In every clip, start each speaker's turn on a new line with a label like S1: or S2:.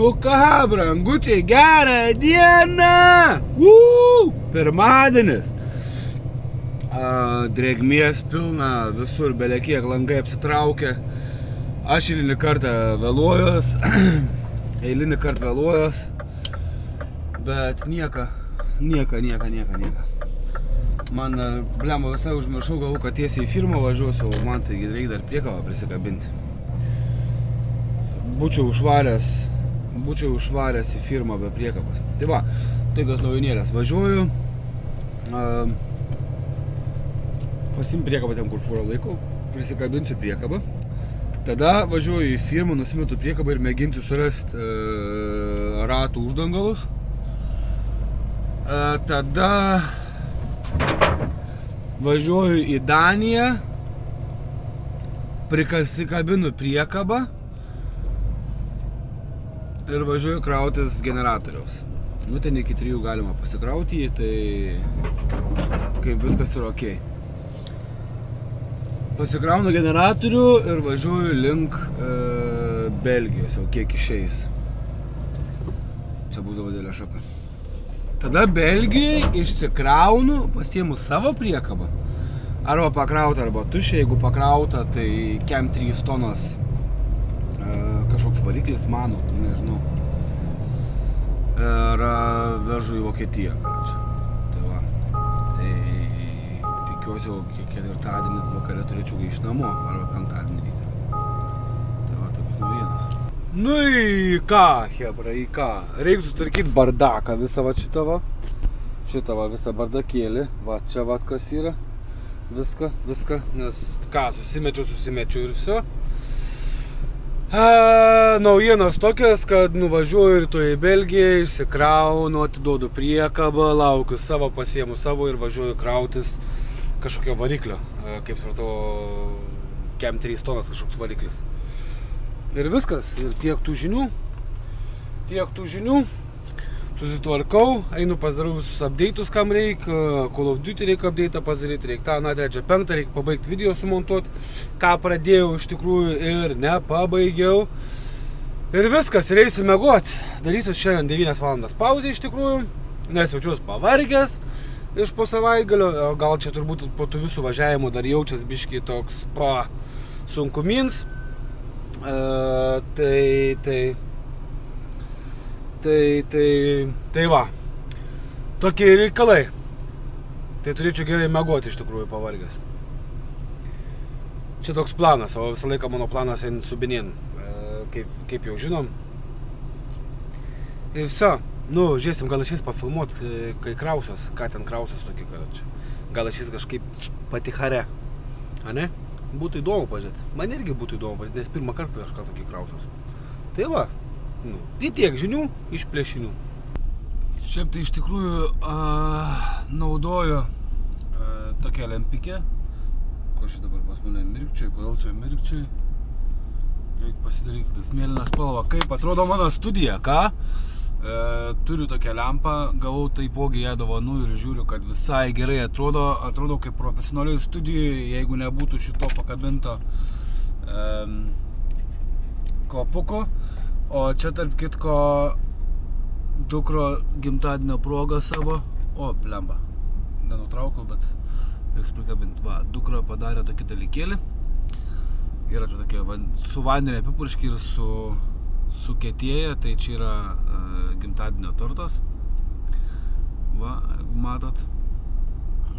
S1: Nu ką, brangučiai, gerą dieną! Pirmadienis. Drėgmės pilna, visur belekiek langai apsitraukia. Aš eilinį kartą vėluojuos. Bet nieka. Man, blemba, visai užmiršau, galvoju, kad tiesiai į firmą važiuosiu, o man tai reikia dar priekabą prisikabinti. Būčiau užvaręs į firmą be priekabos. Tai va, tokios naujinėlės. Važiuoju, pasiimu priekabą ten, kur fūrą laikau, prisikabinsiu priekabą. Tada važiuoju į firmą, nusimetu priekabą ir mėginsiu surasti ratų uždangalus. Tada važiuoju į Daniją, prisikabinu priekabą ir važiuoju krautis generatoriaus. Nu, ten iki 3 galima pasikrauti, tai kaip viskas yra ok. Pasikraunu generatorių ir važiuoju link Belgijos, jau kiek išeis. Čia bus didelė šaka. Tada Belgijai išsikraunu, pasiimu savo priekabą. Arba pakrauta, arba tuščia. Jeigu pakrauta, tai kem 3 tonos kažkoks variklis, mano, nežinau. Ir vežu į Vokietiją, Tai va. Tai tikiuosi, ketvirtadienį vakare turėčiau grįžti namo, arba penktadienį ryte. Tai va, tokios naujienos. Nu į ką, hebra, į ką? Reikia sutvarkyti bardaką visą va šitą va. Šitą va visą bardakėlį. Va čia va kas yra. Viską. Nes ką, susimečiau ir viso. Naujienos tokios, kad nuvažiuoju rytoj į Belgiją, išsikraunu, atiduodu priekabą, laukiu savo, pasiemu savo ir važiuoju krautis kažkokio variklio. Kaip supratau, kem 3 tonas kažkoks variklis. Ir viskas, ir tiek tų žinių, susitvarkau, einu pasidarau visus update'us, kam reikia, Call of Duty reikia update'ą pasidaryti, reikia tą, 3, 5, reikia pabaigti video sumontuoti, ką pradėjau iš tikrųjų ir nepabaigiau. Ir viskas, ir eisiu miegot. Darysiu šiandien 9 valandas pauzę iš tikrųjų, nes jaučiuos pavargęs iš po savaitgalio, gal čia turbūt po tų visų važiavimų dar jaučias biškiai toks sunkumins. Tai va, tokie reikalai. Tai turėčiau gerai miegoti iš tikrųjų pavargęs. Čia toks planas, o visą laiką mano planas eina su Benin, kaip jau žinom. Ir viso, žiūrėsim, gal aš pafilmuoti, kai krausios, ką ten krausios tokį kartą. Gal aš kažkaip patihare, ane? Būtų įdomu pažiūrėti. Man irgi būtų įdomu pažiūrėti, nes pirmą kartą kažką tokį krausios. Tai va, tai tiek žinių iš plėšinių. Šiaip tai iš tikrųjų naudoju tokią lempikę. Ko šitą dabar pas mane mirkčiai, kodėl čia mirkčiai? Reikia pasidaryti tas mėlyną spalvą. Kaip atrodo mano studija, ką? Turiu tokią lempą, gavau taipogi ją dovanų ir žiūriu, kad visai gerai atrodo kaip profesionaliai studijoje, jeigu nebūtų šito pakabinto kopuko. O čia tarp kitko dukro gimtadienio proga savo, blemba, nenutraukiau, bet reiks prikabinti. Va, dukra padarė tokį dalykėlį. Yra čia tokie su vandenė apipurški ir su kietėja, tai čia yra gimtadienio tortas. Va, matot,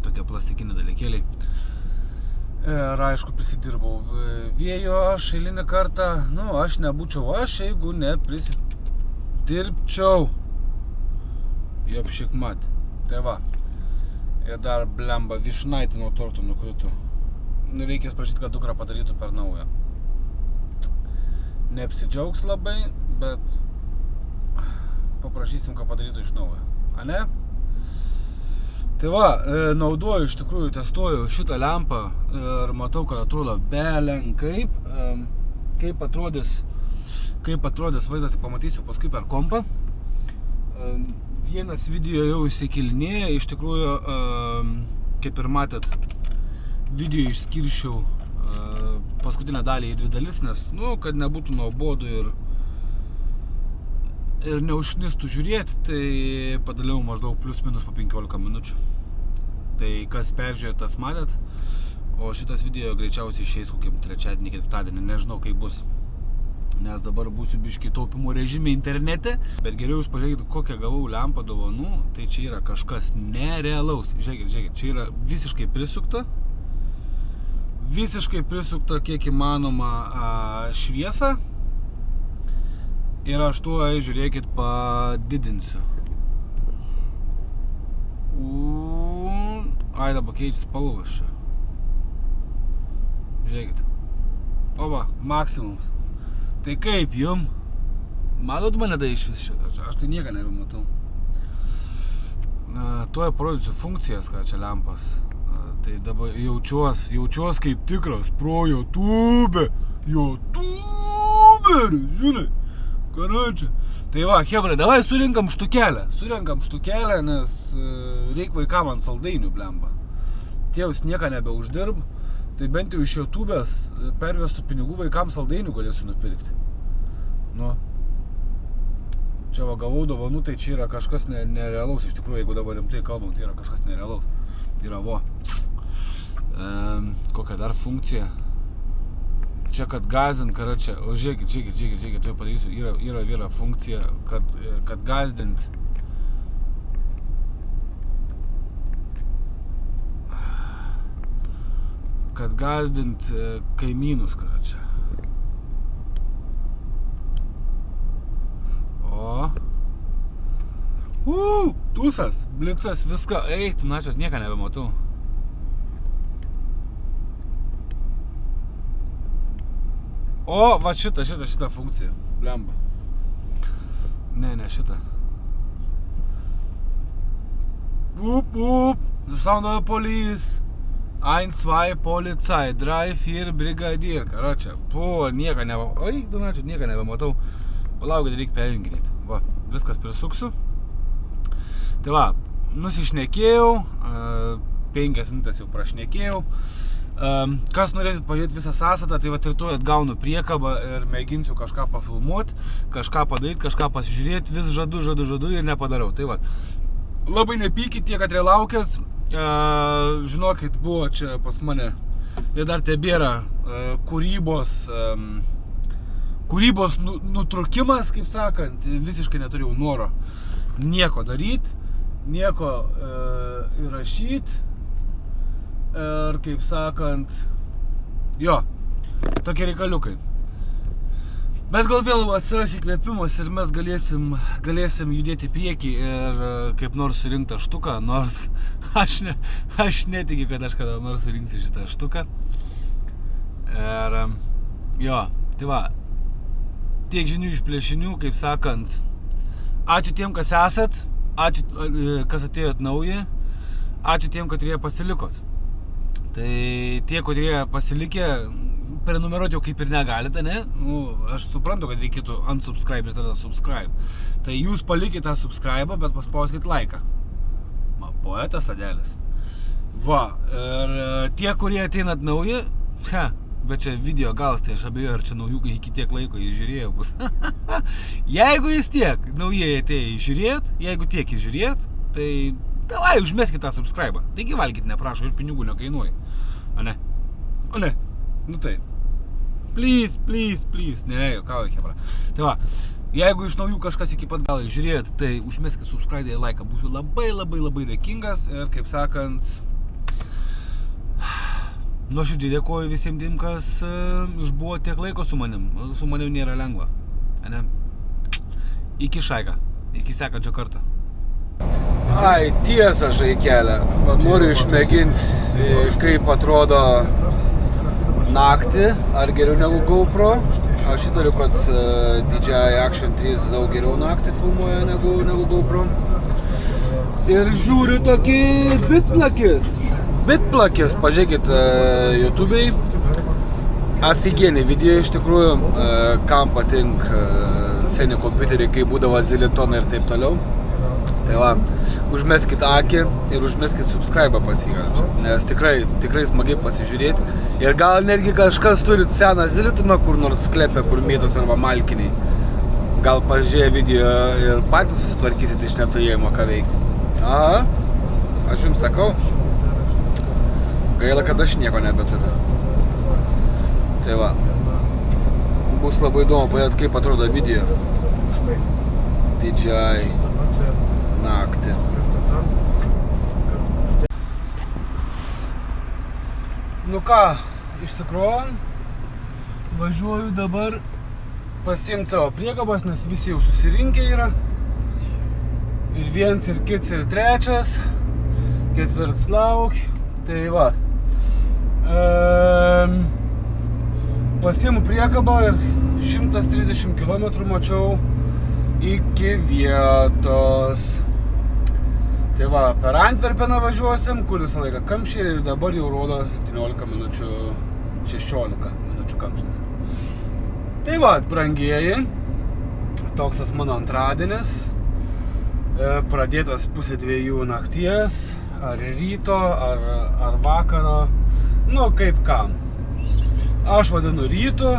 S1: tokie plastikiniai dalykėliai. Ir aišku, prisidirbau vėjo aš eilinį kartą. Aš nebūčiau jeigu neprisidirbčiau. Jop mat. Tai va. Ir dar blemba vyšnaitį nuo torto nukrito. Reikės prašyti, kad dukra padarytų per naują. Neapsidžiaugs labai, bet paprašysim, ką padarytų iš naujo. Ane? Tai va, naudoju iš tikrųjų, testuoju šitą lempą ir matau, kad atrodo belenkaip. Kaip atrodys vaizdas, pamatysiu paskui per kompą. Vienas video jau įsikilinėja, iš tikrųjų, kaip ir matėt, video išskirščiau paskutinę dalį į 2 dalis, nes, kad nebūtų nuobodu ir
S2: ir neužknistų žiūrėti, tai padaliau maždaug plius minus po 15 minučių. Tai kas peržiūrė, tas matėt, o šitas video greičiausiai išeis kokiam trečiadienį, ketvirtadienį, nežinau kaip bus. Nes dabar būsiu biškį taupimo režime internete, bet geriau jūs pažiūrėkit, kokią gavau lempą dovanų, tai čia yra kažkas nerealaus. Žiūrėkit, čia yra visiškai prisukta kiek įmanoma šviesa ir aš tuo, žiūrėkit, padidinsiu. Ai, dabar keičiu spalvas čia. Žiūrėkit. Oba, maksimums. Tai kaip jum? Matot mane tai iš vis šitą? Aš tai nieką nebematau. Tuoj parodysiu funkcijas, ką čia lempas. Tai dabar jaučiuos kaip tikras pro YouTube'e. YouTube'eris, žinai. Karančią. Tai va, hebra, davai surinkam štukelę, nes reik vaikam ant saldainių blemba. Tėvus nieką nebeuždirb. Tai bent jau iš YouTube'ės pervestų pinigų vaikams saldainių galėsiu nupirkti. Nu. Čia va gavau dovanų, tai čia yra kažkas nerealaus. Iš tikrųjų, jeigu dabar rimtai kalbam, tai yra kažkas nerealaus. Yra vo. Kokia dar funkcija? Čia kad gazdint, karočią. O žiūrėkit, tuoj padarysiu. Yra funkcija, kad gazdint. Kad gazdint kaimynus, karočią. Tūsas, blicas, viską. Eik, tu načias, nieką nebematau. O, va šitą funkciją. Blemba. Ne, šitą. The sound of the police. 1-2 Polizei, 3-4 Brigadier, karočią. Nieko nebematau. Oi, Donačiu, nieko nebematau. Palaukit, reikia perjunginėti. Va, viskas prisuksiu. Tai va, nusišnekėjau, 5 minutės jau prašnekėjau. Kas norėsit pažiūrėti visą sąstatą, tai va ir tuoj atgaunu priekabą ir mėginsiu kažką pafilmuoti, kažką padaryti, kažką pasižiūrėti, vis žadu ir nepadarau. Tai va, labai nepykit tie, kad laukėt. Žinokit, buvo čia pas mane ir dar tebėra kūrybos nutrukimas, kaip sakant, visiškai neturėjau noro nieko daryti, nieko įrašyti ir, kaip sakant, tokie reikaliukai. Bet gal vėl atsiras įkvėpimas ir mes galėsim judėti į priekį ir kaip nors surinkti štuką, nors aš netikiu, kad aš kada nors surinksiu šitą štuką. Ir tai va, tiek žinių iš plėšinių, kaip sakant, ačiū tiem, kas esat, ačiū, kas atėjot nauji, ačiū tiem, kad jie pasilikot. Tai tie, kurie pasilikė, prenumeruoti jau kaip ir negalite, ne? Aš suprantu, kad reikėtų unsubscribe ir tada subscribe. Tai jūs palikite tą subscribe, bet paspauskit laiką. Poetas Adelis. Va, ir tie, kurie ateinat nauji, bet čia video gals, tai aš abejoju, ar čia naujų iki tiek laiko įžiūrėjau bus. Jeigu jūs tiek naujieji atėjai įžiūrėt, jeigu tiek įžiūrėt, tai davai, užmeskit tą subscribe. Taigi valgyti neprašo ir pinigų nekainuoja. O ne? Nu tai. Please. Ne, juokauju, hebra. Tai va, jeigu iš naujų kažkas iki pat galo žiūrėjot, tai užmeskit subscribe ir laiką. Būsiu labai dėkingas ir, kaip sakant, nuoširdžiai dėkoju visiems tiem, kas išbuvo tiek laiko su manim. Su manim nėra lengva. Ne? Iki šaika. Iki sekančio karto. Ai, tiesa, žaikelė. Noriu išmėginti, kaip atrodo naktį, ar geriau negu GoPro. Aš įtariu, kad DJI Action 3 daug geriau naktį filmuoja negu GoPro. Ir žiūriu tokį bitplakis, pažiūrėkit YouTube'ai. Aфигенį video iš tikrųjų, kam patink seni kompiuteriai, kai būdavo zilitonai ir taip toliau. Tai va, užmeskit akį ir užmeskit subscribe pas jį, nes tikrai smagiai pasižiūrėti. Ir gal netgi kažkas turit seną zilitoną kur nors sklepę, kur mėtos arba malkiniai.
S1: Gal pažiūrėję video ir patys susitvarkysit iš neturėjimo ką veikti. Aha, aš jums sakau. Gaila, kad aš nieko nebeturiu. Tai va. Bus labai įdomu pažiūrėti, kaip atrodo video. Didžiai naktį. Nu ką, išsikrovom. Važiuoju dabar pasiimti savo priekabas, nes visi jau susirinkę yra. Ir viens, ir kits, ir trečias. Ketvirts lauk. Tai va. Pasiimu priekabą ir 130 km mačiau iki vietos. Tai va, per Antverpeną važiuosim, kur visą laiką kamščiai ir dabar jau rodo 16 minučių, 16 minučių kamštis. Tai va, brangieji, toks mano antradienis, pradėtas 1:30 nakties, ar ryto, ar vakaro, nu kaip kam. Aš vadinu rytu,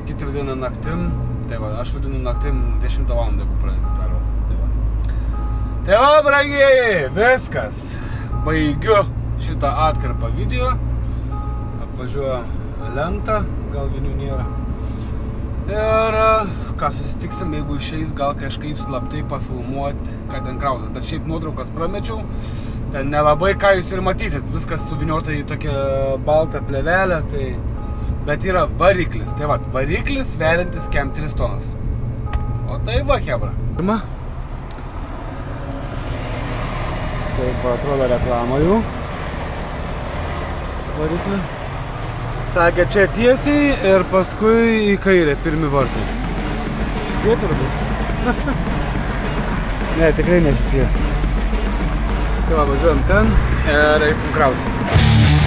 S1: kiti vadina naktim, tai va, aš vadinu naktim 10 valandą, jeigu pradėti darau. Tai va, brangieji, viskas. Baigiu šitą atkarpą video. Apvažiuoju lentą, gal vinių nėra. Ir ką susitiksim, jeigu išeis gal kažkaip slaptai pafilmuoti, ką ten krausas. Bet šiaip nuotraukas pramečiau, ten nelabai ką jūs ir matysit. Viskas suviniota į tokią baltą plėvelę, tai... Bet yra variklis. Tai va, variklis sveriantis 3 tonas. O tai va, hebra. Pirma. Taip atrodo reklama jų. Variklį. Sakė, čia tiesiai ir paskui į kairę pirmi vartai. Šitie turbūt? Ne, tikrai ne šitie. Tai va, važiuojam ten ir eisim krautis.